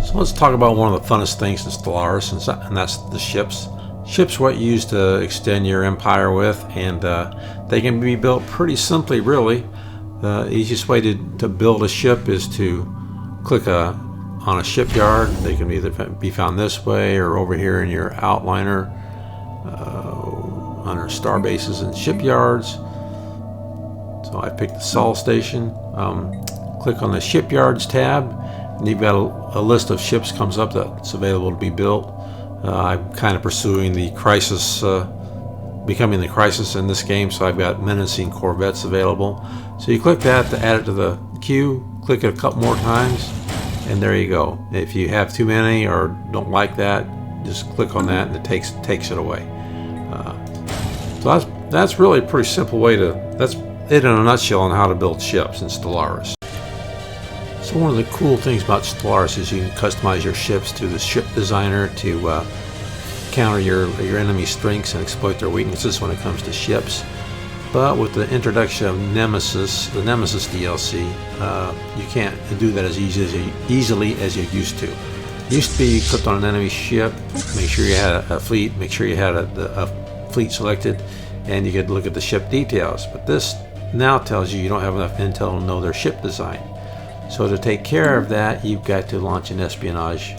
So let's talk about one of the funnest things in Stellaris, and that's the ships. Ships are what you use to extend your empire with, and they can be built pretty simply, really. The easiest way to build a ship is to click on a shipyard. They can either be found this way or over here in your outliner under star bases and shipyards. So I picked the Sol station. Click on the shipyards tab, and you've got a list of ships comes up that's available to be built. I'm kind of pursuing the crisis, becoming the crisis in this game, so I've got menacing corvettes available. So you click that to add it to the queue, click it a couple more times, and there you go. If you have too many or don't like that, just click on that and it takes it away. So that's really a pretty simple way that's it in a nutshell on how to build ships in Stellaris. So one of the cool things about Stellaris is you can customize your ships to the ship designer to counter your enemy's strengths and exploit their weaknesses when it comes to ships. But with the introduction of Nemesis, the Nemesis DLC, you can't do that as easily as you used to. It used to be you clicked on an enemy ship, make sure you had a fleet, make sure you had a fleet selected, and you could look at the ship details. But this now tells you don't have enough intel to know their ship design. So to take care of that, you've got to launch an espionage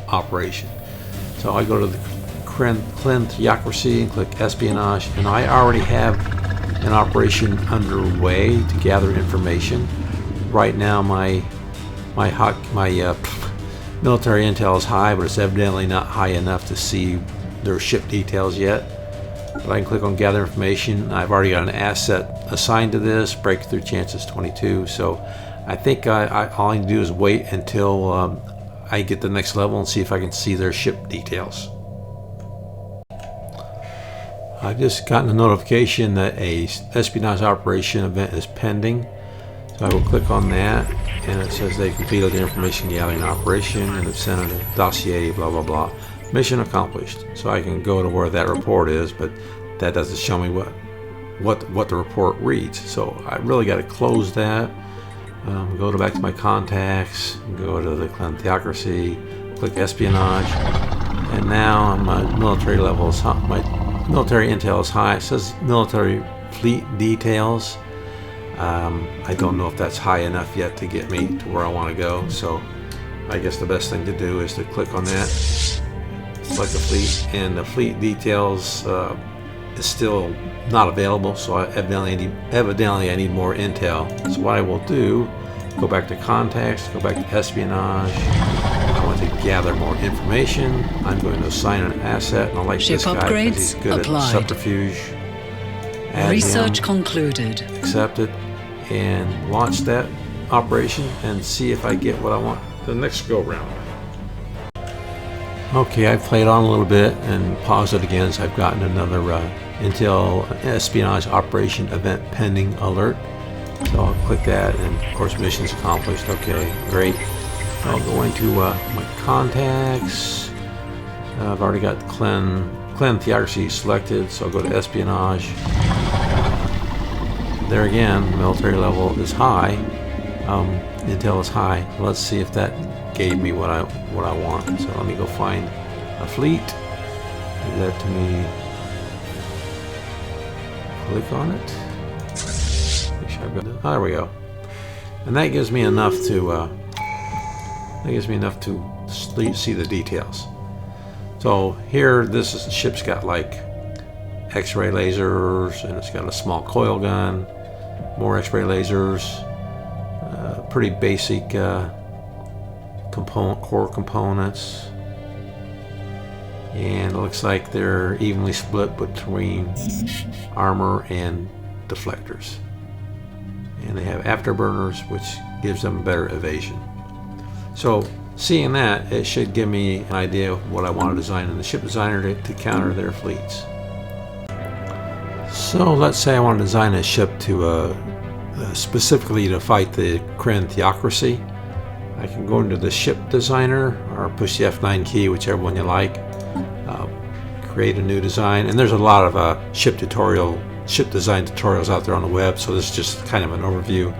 operation. So I go to the Clan Theocracy and click espionage, and I already have an operation underway to gather information. Right now my military intel is high, but it's evidently not high enough to see their ship details yet. But I can click on gather information. I've already got an asset assigned to this. Breakthrough chance is 22. So I think all I need to do is wait until I get the next level and see if I can see their ship details. I've just gotten a notification that a espionage operation event is pending. So I will click on that, and it says they completed the information gathering operation and have sent a dossier, blah blah blah. Mission accomplished. So I can go to where that report is, but that doesn't show me what the report reads. So I really got to close that. Go back to my contacts, go to the Clan Theocracy, click espionage, and now my military level is high. My military intel is high. It says military fleet details. I don't know if that's high enough yet to get me to where I want to go. So I guess the best thing to do is to click on that, select the fleet, and the fleet details is still not available. So evidently I need more intel. So what I will do, go back to contacts, go back to espionage. I want to gather more information. I'm going to assign an asset, and I like Ship this guy because he's good applied. at subterfuge. Add Research him, concluded. accept it, and launch that operation and see if I get what I want the next go round. Okay, I've played on a little bit and paused it again, so I've gotten another Intel espionage operation event pending alert. So I'll click that, and of course mission's accomplished. Okay, great. I'll go into my contacts. I've already got Clan Theocracy selected, so I'll go to espionage. There again, military level is high. Intel is high. Let's see if that gave me what I want. So let me go find a fleet. Give that to me. Click on it. Make sure I've got it. Oh, there we go. And that gives me enough to see the details. So here, this ship's got like X-ray lasers, and it's got a small coil gun, more X-ray lasers, pretty basic core components, and it looks like they're evenly split between armor and deflectors. And they have afterburners, which gives them better evasion. So seeing that, it should give me an idea of what I want to design in the ship designer to counter their fleets. So let's say I want to design a ship to specifically to fight the Clan Theocracy. I can go into the ship designer or push the F9 key, whichever one you like. Create a new design, and there's a lot of ship design tutorials out there on the web, so this is just kind of an overview.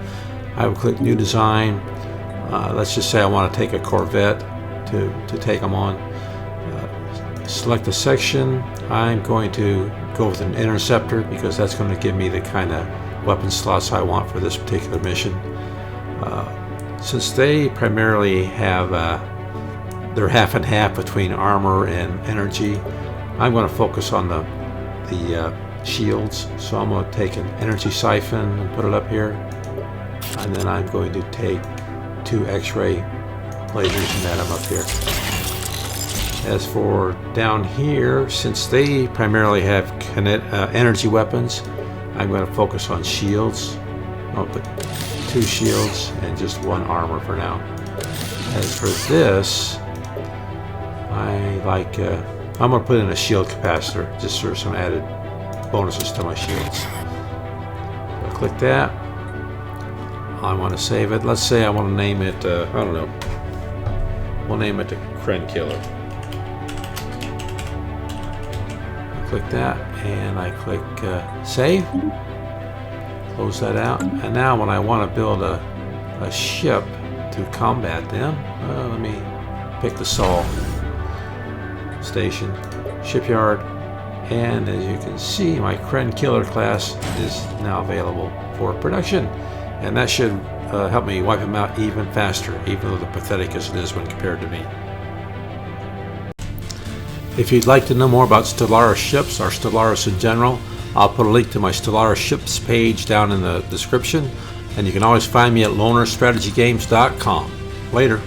I will click new design. let's just say I want to take a corvette to take them on. Select a section. I'm going to go with an interceptor because that's going to give me the kind of weapon slots I want for this particular mission. Since they primarily have they're half and half between armor and energy, I'm going to focus on the shields. So I'm going to take an energy siphon and put it up here, and then I'm going to take 2 X-ray lasers and add them up here. As for down here, since they primarily have energy weapons, I'm going to focus on shields. I'll put 2 shields and just 1 armor for now. As for this, I'm going to put in a shield capacitor just for some added bonuses to my shields. I'll click that. I want to save it. Let's say I want to name it, I don't know, we'll name it the Kren Killer. Click that and I click save. Close that out. And now when I want to build a ship to combat them, let me pick the Sol station, shipyard, and as you can see, my Kren Killer class is now available for production, and that should help me wipe them out even faster, even though they're pathetic as it is when compared to me. If you'd like to know more about Stellaris ships or Stellaris in general, I'll put a link to my Stellaris ships page down in the description, and you can always find me at lonerstrategygames.com. Later.